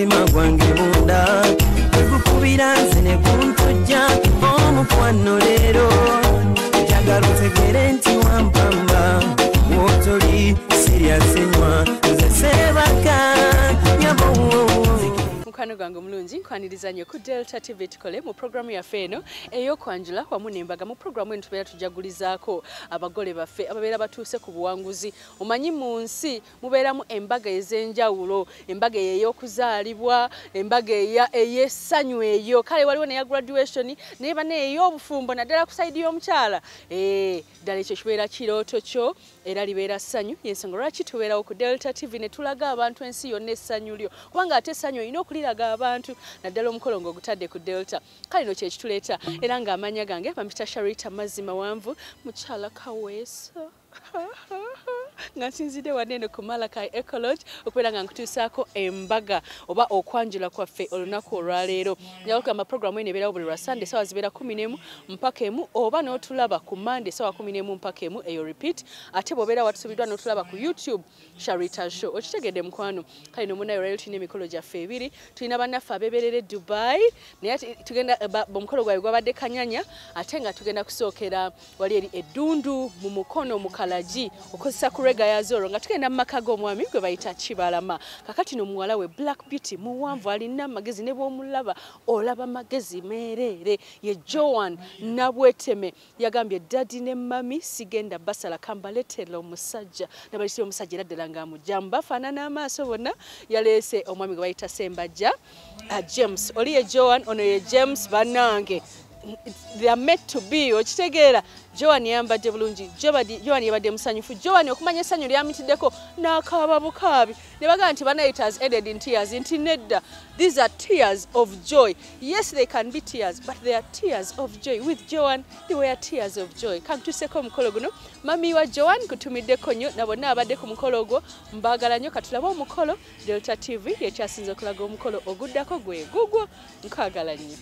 mutima gwange munda gukubira nze ne kuntujja omukwano leero njagala otegere nti wampamba wotoli serious nnwa nze sebaka nyabo Mukano gangu mulungi nkwaniriza nnyo ku Delta TV tukole mu programu ya feno eyo kwanjula wamu nembaga mu programu eno tubeera tujagulizaako abagole baffe ababeera batuuse ku buwanguzi omanyi mu nsi mubeeramu embaga ez'enjawulo embaga ey'okuzaalibwa embaga ey'essanyu eyo kale waliwo neya graduation neba n'ey'obufumbo naddala ku sayidi y'omukyala ddala ekyo kibeera kirooto kyo era libeera ssanyu y'ensonga lwaki tubeerawo ku Delta TV ne tulaga abantu ensi yonna essanyu lyo kubanga ate essanyu olina okuliraga abantu naddala omukolo ng'ogutadde ku Delta kale no kyekituleeta era ng'amanya gange bampita Sharita Mazima Wanvu mukyala Kaweesa nga nsinzidde wanene ku Malakai Ecology okubeera nga nkutuusaako embaga oba okwanjula kwaffe olunaku olwaleero njagakugamba programu eno ebeerawo buli lwa Sunday sawa zibeera 11 mpaka emu oba n'otulaba ku Monday sawa 11 mpaka emu eyo repeat ate bw'obeera watusubiddwa n'otulaba ku YouTube Sharita Show okitegedde mukwano kale nomunayo olwaleero tulina emikolo gyaffe ebiri tulina bannaffe abeeberere Dubai naye tugenda omukolo gwabwe gwabadde Kanyanya ate nga tugenda kusookera wali eri eddundu mu mukono mu Kalaji okozesa kurega ya Zoro nga tugenda mu maka g'omwami gwe bayita Kibalama kakati no muwala we Black Beauty muwanvu alina amagezi ne bw'omulaba olaba magezi meerere ye Joan Nabweteme yagambye daddy ne mami sigenda basala kambaletera omusajja nabalisira omusajja era ddala nga amujjamu bafaanana amaaso bonna yaleese omwami gwe bayita Sembajja James oli ye Joan ono ye James bannange they are meant to be okitegeera Joan yambadde bulungi Joan yabadde musanyufu Joan okumanya essanyu lyamitiddeko n'akaaba bukaabi ne bagamba nti bana it has ended in tears nti nedda these are tears of joy yes they can be tears but they are tears of joy with Joan they were tears of joy kantuseko omukolo guno mami wa Joan kutumiddeko nnyo na bonna abadde ku mukolo ogwo mbaagala nnyo katulaba omukolo Delta TV yekyasinze okulaga omukolo oguddako gwe gugwo nkwagala nnyo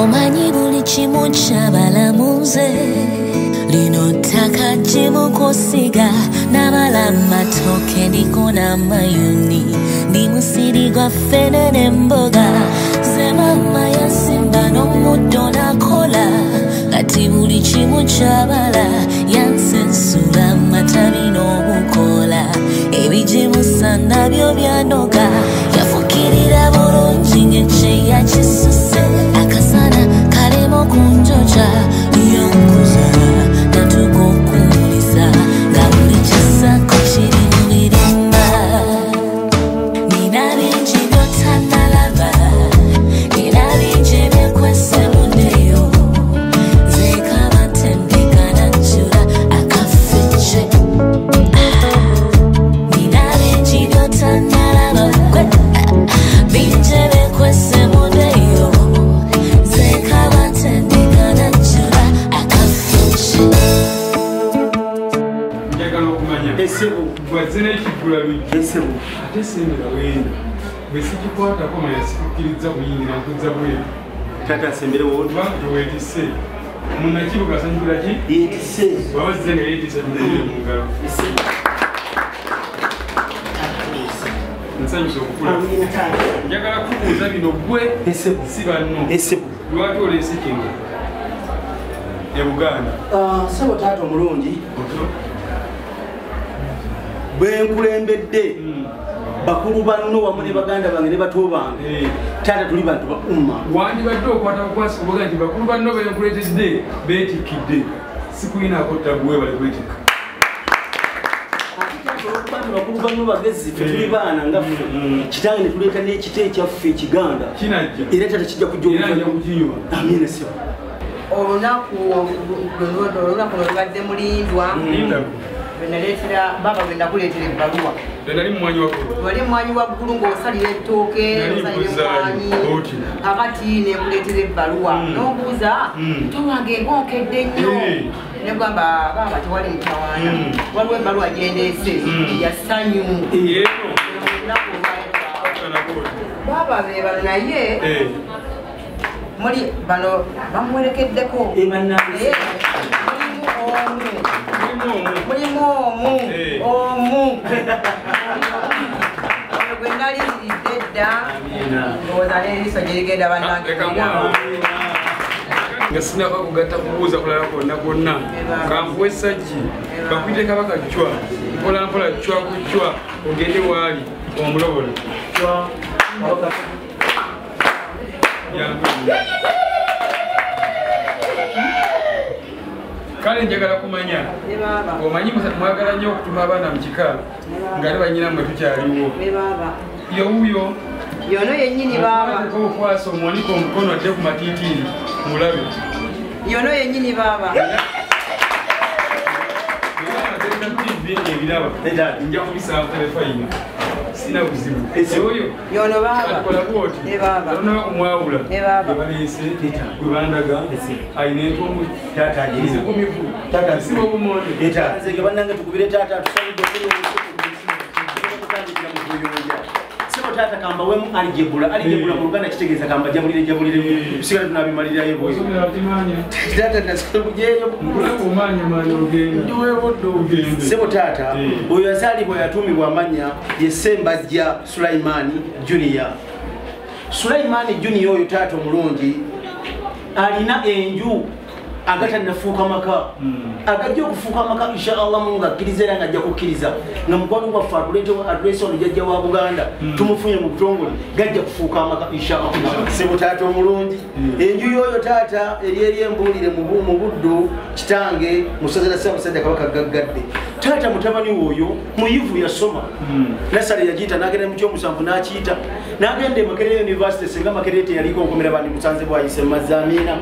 Omanyi buli kimu kyabalamuze lino ttaka gyemukosiga n'abala matooke ndiko n'amayuni ndi musiri gwa ffene n'emboga ze mama yasimba n'omuddo n'akola kati buli kimu kyabala yansensula matabi n'obukola ebigimusa nabyo byanoga yafukirira bulungi ng'ekye yakisuse akasana kalemo kunjoja yonkuza natukokuliza nga buli kisako kiri mu birimba nina bingi byotanalaba nina bingi ebyekwese mundeyo zekaba ntendeka najjula akafeje nina bingi byotanalaba bingi ebyekwese mundeyo zekaba ntendeka najjula akafeje njagala okumanya Esebo gwazina ekigula lujja esebo ate sembera wenda bwe sikikwatako manya sikukkiriza kuyingira nkuzza bweru tata asembere wotu kubanga teweetisse munakibuga asanyukira ki yetise baba zize nga yeetisse tukuye mu ngalo nsanyusa okukula njagala kubuuza bino gwe esebo si banno esebo lwaki oleese kino e Buganda sebo taata omulungi bwenkulembedde bakulu banno wamu ne baganda bange ne bato bange taata tuli bantu ba umma wandibadde okwata bukwasi kubuga nti bakulu banno benkuleetedde beetikkidde sikuyinaako tabuwe bale kwetikka bakulu banno bagezi tuli baana ngaffe kitange ne tuleeta n'ekita ekyaffe ekiganda kinajja era taata kijja kujja era nja kukinywa amina sebo olunaku olubadde mulindwa naleetera baba gwe nakuleetera ebbaluwa nali mumwanyi waggulu wali mumwanyi waggulu ng'osalira ettooke osalira emwanyi akati nekuleetera ebbaluwa n'obuuza towange ngonkedde nnyo negamba baba tewali mutawaana waliwo ebbaluwa gyendeese ya ssanyu baba bebala naye muli bano bamuwerekeddeko mulimu omu gwe nali nziridde dda ndowooza n'eriiso gye ligenda bannange nga sinaba kugatta kubuuza kulala kwonna kwonna kankuwa essajji bakwite kabaka cwa mpola mpola cwa ku cwa ogende waali omulobole kale njagala kumanya omanyi mwagala nnyo okutuma abaana mu kika nga ne banyinammwe tukyaliwo yowuyo yono yennyini baaba okwasa omwanika omukono adde ku matiitiri mulabe yono yennyini baaba ebiraba nja kubisaba telefayina sina buzibu oyo yono baaba atukola bwoti olonaba kumwawula ebaleese webandaga ayina entomu zikumivu siba obumonde nzege bannange tukubire taata tusalidde tata kamba wemu alijebula mu Luganda kitegeeza kamba jabulire tusigala tunabimalirayo boyo tata nasabujeyo sebo tata oyo yazaalibwa yatumibwa amanya ye Ssembajja Sulaimani Junior. Sulaimani Junior oyo tata omulungi alina enju agatannafuuka maka agajja okufuuka maka inshallah mungu akkiriza era ngajja kukkiriza nga mukwano gwaffe atuleetewo adresi ono jajja wa Buganda tumufunye mu butongole gajja kufuuka maka inshallah sebo taata omulungi enju yoyo taata eri embuulire mu buddu kitange musazira Ssaabasajja Kabaka gaggadde taata mutabani woyo muyivu yasoma nasale yagiyita n'agenda mu kyomusanvu n'akiyita n'agenda e Makerere University senga Makerere teyaliko nkomera bandi musanze bwayise mazamina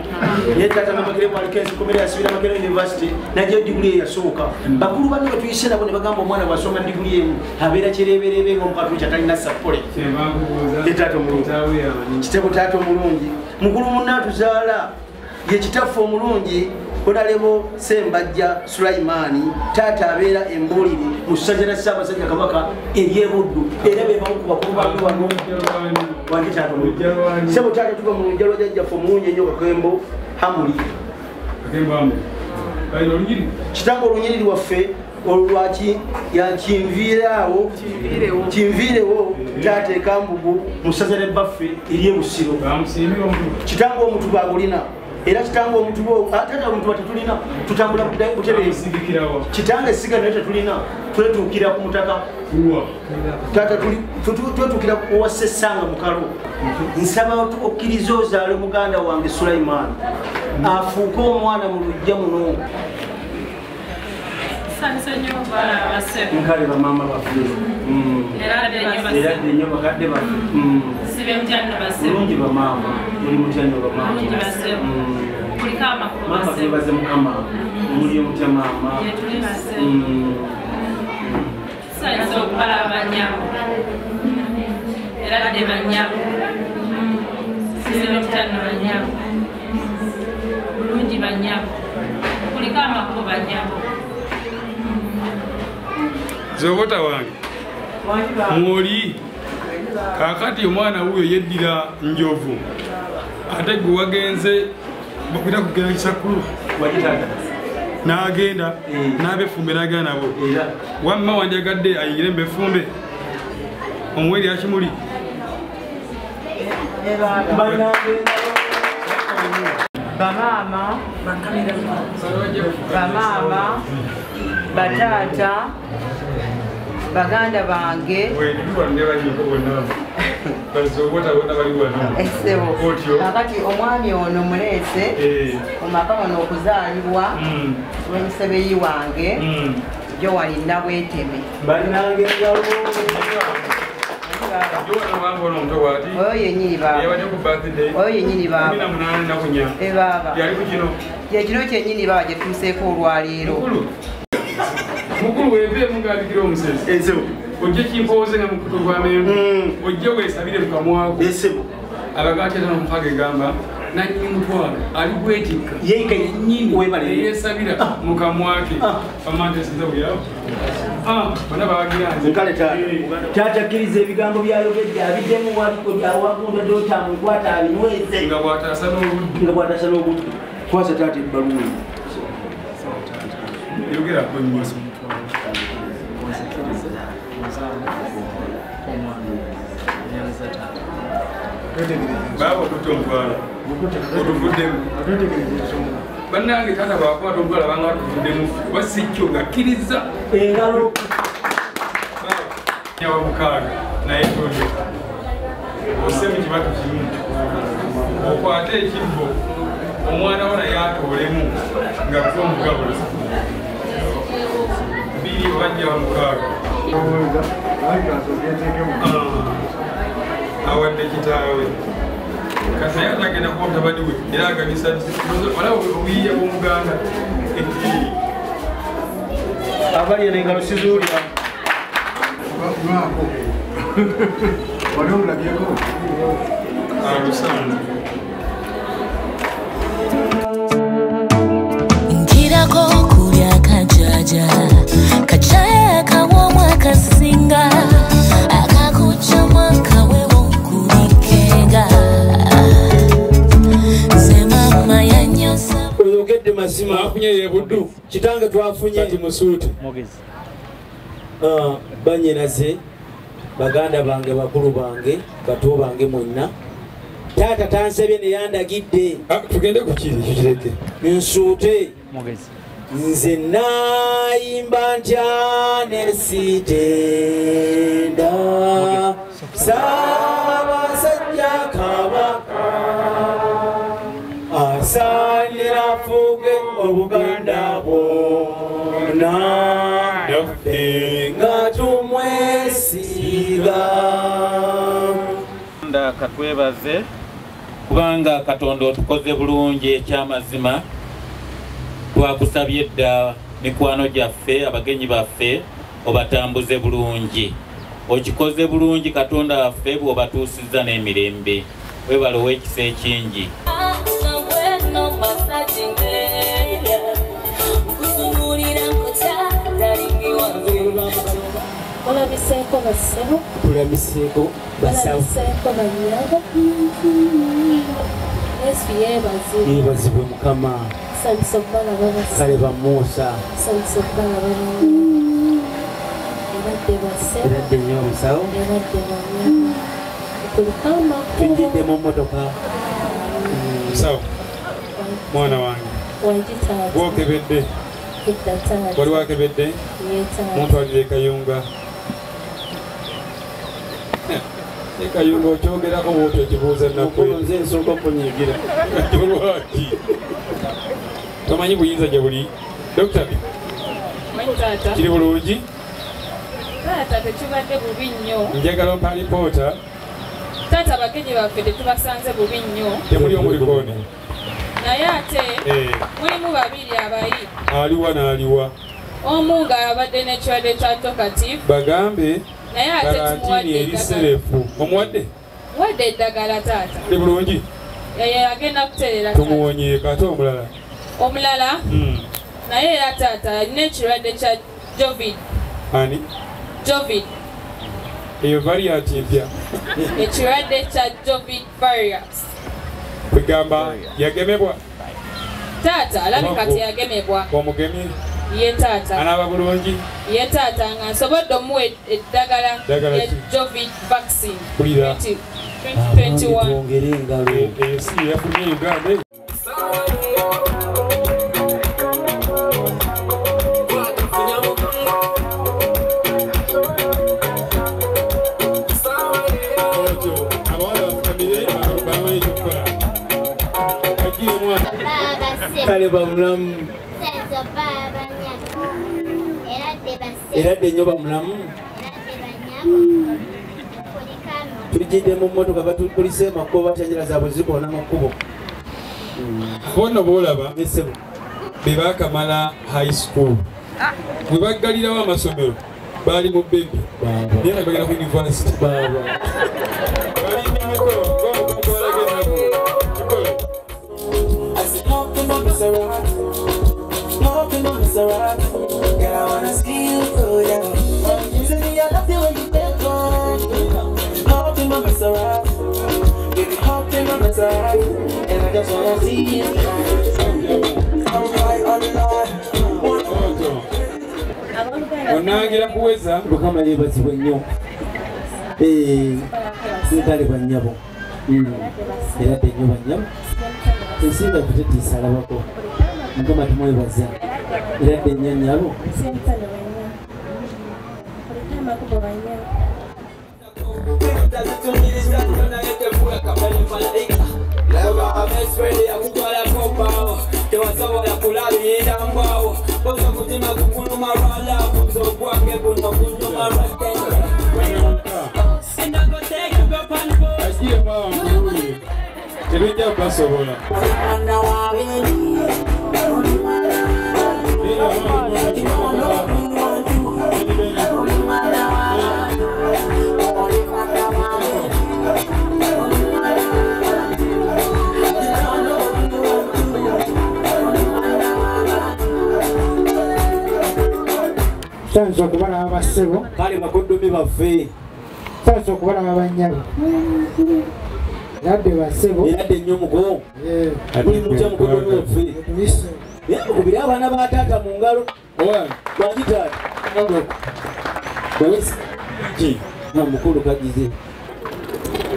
naye taata Makerere kensi komera yasubira Makerere University najja diguli yasooka bakulu banne batuyise nabo ne bagamba omwana bwasoma diguli emu abeera kireberebe ng'omukatu kyatalina sapole taata omulungi kitebo taata omulungi mukulu munne atuzaala ye kitaffe omulungi Honorable Ssembajja Sulaimani taata abeera embuulire mu ssajja Ssaabasajja Kabaka eryebuddu era be bamu ku bakulu bange wano wange taata omulungi sebo taata tuva mu njalo jjajjaffe omulungi ennyo Kakembo Hamuli kitange olunyiriri waffe olwaki yakinviireawo kinviirewo taata ekambugu mu ssaza ly'ebbaffe eryebusiro kitange omutuba agulina era kitange omutuba taata omutuba tetulina tutambula butereezi kitange esiga naye tetulina twetuukira ku mutaka taata twetuukira owa Ssessanga mukalo nsaba okkiriza ozaale muganda wange Sulaimani afuuke omwana mu lujja muno mukale bamama baffe era ddennyo bakadde baffe bulungi bamama muli mutya nnyo bamama mama twebaze mukama muli mutya mama zobota wange mwoli kakati omwana wuyo yeddira njovu ate gwe wagenze bakwita kugenda kisakulu n'agenda n'abefumbe n'agenda nabo wamma wandyagadde ayingire mbefumbe omuweri akimuli bamama bataata baganda bange kakati omwami ono muleese omaka ono okuzaalibwa lw'omusebeyi wange Joan Nabweteme oyo yenyini baaba yekino kyenyini baaba gyetuuseeko olwaleero mukulu weeveemu ng'abikira omusezi ojje kimpooze nga mukutu gw'amenvu ojje weesabire mukamwako abagatyata n'omufaga egamba nannyini mutwalo ali bwetikka Yeika yennyini webale. yesabira mukamwake amantesiza buyabo bana bawagiranze Nkale tata akkiriza ebigambo byayogedde abiddemu waliko byawagunda dotamu nkwata abinyweze nga bw'ataasa n'oluddi nga bw'ataasa n'obudde kwasa taata ebbaluwa yogerako nnyo baaba otutte omutwalo otuvuddemu bannange taata bwakwata omutwalo abanga tuvuddemu oba sijjo ng'akkiriza engalo nyawa mukaaga naye tolyo ose mu kibatu kimu okwate ekibbo omwana wo naye atoolemu nga kufa omugabula biri obajjawa mukaaga awadde kitaawe kati naye atagenda kuba mutabani we era agabisa olaba obuyiya bw'omuganda abalya n'engalo sizuulira wali omulabyeko alusanze nkirako kulya kajaja kacaya kawomu akasinga akakucama kawewo nkulikenga nze mama yanyosa oyogedde mazima afunye yebuddu kitange twafunye kati musuuti banyinaze baganda bange bakulu bange bato bange mwenna taata tansabye neyandagidde tugende ku kiri kikireke nsuute nze nayimba ntya nesitenda Saabasajja Kabaka asaanira fuge obuganda bwonna naffe nga tumwesiga katwebaze kubanga Katonda otukoze bulungi ekyamazima twakusabye edda mikwano gyaffe abagenyi baffe obatambuze bulungi okikoze bulungi Katonda waffe bw'obatuusizza n'emirembe webale ow'ekisa ekingi Olabiseko basebo tulamiseko basawo banyago Yesu yebazibwe Mukama kale bamuusa eradde nnyo omusawo tujjidde mu mmotoka musawo mwana wange gwokebedde wali wakebedde muntwalire Kayunga ekayunga okyogerako bwotyo ekibuuza nze nsooka okunyigira lwaki tomanyi buyinza gye buli dokita kiri bulungi taata tekibadde bubi nnyo njagala ompa alipoota taata abagenyi baffe tetubasanze bubi nnyo temuli omulikoni naye ate mulimu babiri abayi aliwa n'aliwa omu ng'abadde n'ekirwadde kya tokative bagambe naye ate karantini eri serefu omuwadde wadde eddagala taata kiri bulungi agenda kutereera tumuwonyeeko ate omulala naye era taata alina ekirwadde kya jovid ani eyo variant empya ekirwadde kya jovid variants kwegamba yagemebwa taata alabika teyagemebwa omugemye ye taata anaaba bulungi ye taata nga nsobodde omuwa eddagala ya jovid vaccine 2021 twongere engalo ensi yafunye Uganda kale bamulamu eradde nnyo bamulamu tulijidde mu mmotoka batukulise emakubo batanjira zaabwe zikoona makubo bono boolaba be baakamala high school bwe baggalirawo amasomero baali mu bebe naye nga bagenda ku university Maserati. Girl, I wanna see you go down. You say me, I love you when you take one. Hop in my Maserati. Baby, hop in my Maserati. And I just wanna see you I'm high on the Onangira kuweza Mukama yebazibwe nnyo. Sintale kwa nnyabo. Era nnyo bannyabo. Ensinga kutetiisa alabako. Mukama tumwebaza. Era nnyo nnyabo. Tebijja kubasobola. Sanso kubala abasebo kale bakoddomi baffe sanso kubala abanyabo yadde basebo yadde nnyo mugo buli mutya mukoddomi baffe okubiri abaana ba taata mu ngalo lwaki taata mukulu kagize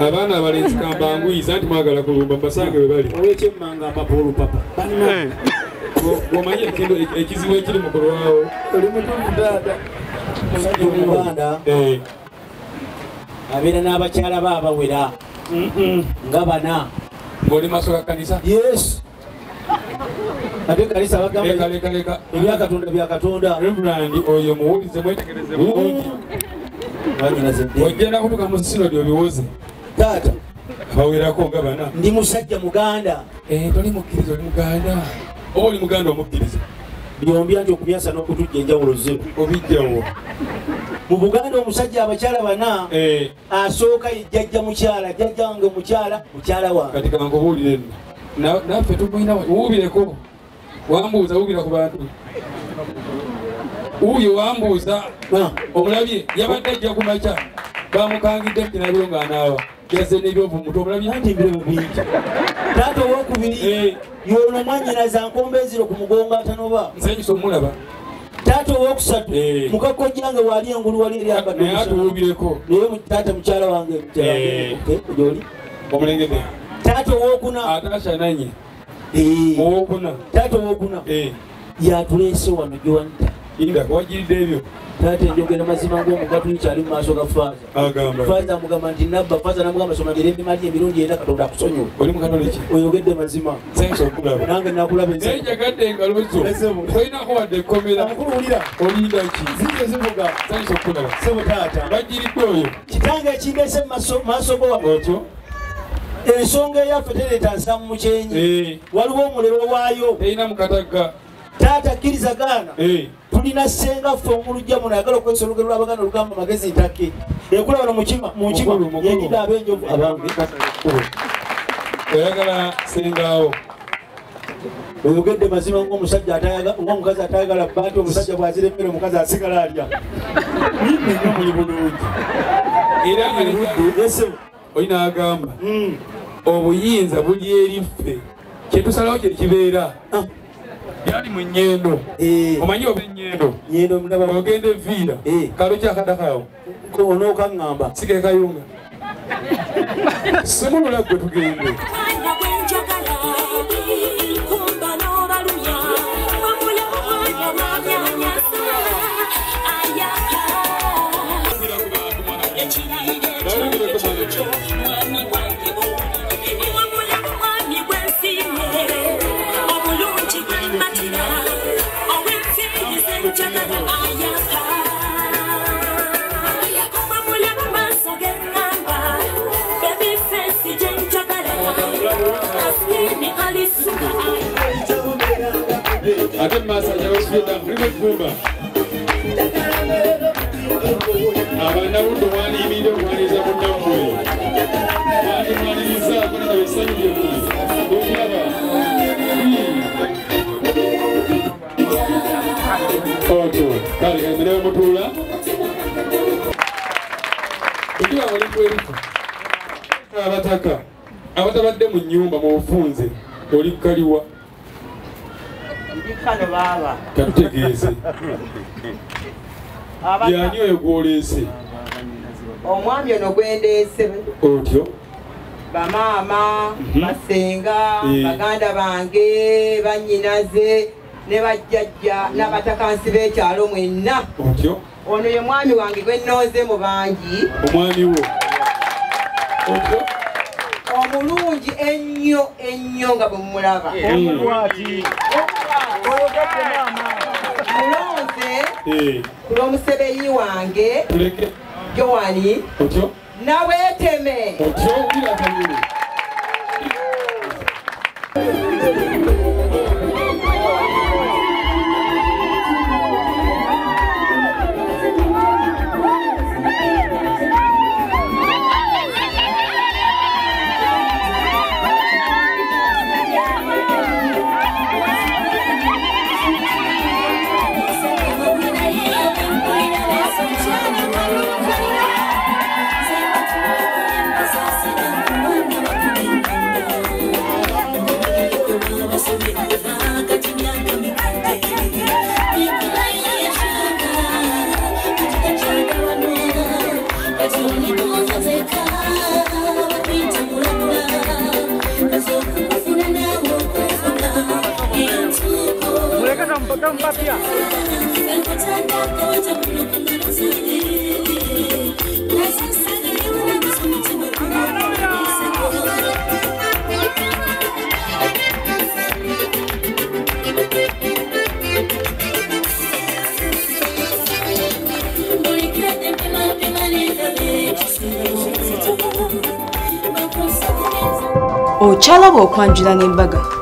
abaana abalenzi kambanguyiza nti mwagala kulumba mbasange we bali olwekyemmanga amapoolu papa omanyi ekizibu ekiri mukulwawo oli mutumu taata musajja omuganda abeera n'abakyala ba abawera nga bana ng'oli maaso ga kanisa yes ate kanisa bagamba ebyakatonda byakatonda reverand oyo muwulize mwetegereze bulungi ojjenda kutuka mu sinodi obiwoze taata bawerako nga bana ndi musajja muganda toli mukkiriza oli muganda oba oli muganda omukkiriza byombi anti okumyasa n'okutujja enjawulo zibu obijjawo mu buganda omusajja abakyala bana asooka jjajja mukyala jjajja wange mukyala mukyala wange kati kankubuulire nno naffe tugwina wuubireko wambuuza wuubira ku bantu wuuyo wambuuza omulabye yabadde ajja ku makya bamukangidde kinabiro ng'anaaba yazze n'ebyovu muto omulabye anti ebiro bingi taata owokubiri yono mwanyinaza nkomba enziro ku mugongo atanoba nsanyusa omulaba taata owokusatu mukakojjange wali engulu wali naye atuwuubireko naye taata mukyala wange gyoli omulengede taata owokuna atashananye owokuna taata owokuna yatuleese wano gyowanta inda wagiridde ebyo taata enjogera mazima ng'omugatu nkyali mu maaso ga faaza amugamba nti nabba faaza namugamba soma mirembe mali emirundi ena katonda akusonyiwa oli mukatonda ki oyogedde mazima nsanyusa okulaba nange nakulaba naye njagadde engalo zo tolinako wadde ekkomera amukululira olinda ki zige zivuga nsanyusa okulaba sebo taata bagiridde oyo kitange ekindese maaso go otyo ensonga eyaffe tereeta nsamu mukyenyi waliwo omulero waayo terina mukatagga taata kkiriza gaana tulina ssenga ffe omulujja muno ayagala okwesa olugero lw'abaganda olugamba magezi ntake ekula wano munkima yendida ab'enjovu abange oyagala sengaawo oyogedde mazima ng'omusajja ng'omukazi atayagala bba nti omusajja bw'azira emmere omukazi asigala alya nnyo muli bulungi era eruddu olina agamba obuyinza buli eriffe kyetusalawo kye kibeera yali mu nnyendo omanyi oba ennyendo ogenda eviira kalo kyakadakawo onookaŋŋamba sikekayunga simulula gwe tugende ate masanya wesiyeda mulimu ebbumba abanawudde mwaniyimire omwaniriza munnamwe mwanimwaniriza kunena ebisanyu byemuli okulaba Otyo, kale emere mutula. Ukiwa mwalimu wetu. Abataka. Abatabadde mu nnyumba mu bufunze oli kaliwa. Kano baba. Katutegeeze. Yani oyo gw'oleese. Omwami ono gwendeese. Otyo. Bamaama, basenga, baganda bange, bannyinaze, ne bajjajja n'abatakansi b'ekyalo mwenna. Otyo. Ono ye mwami wange gwe nnooze mu bangi. Omwami wo. Otyo. Omulungi ennyo ennyo nga bwe mumulaba. Omulwati. Mulonze ku lw'omusebeyi wange Joani naweeteme. Ochalaba okwanjula n'embaga.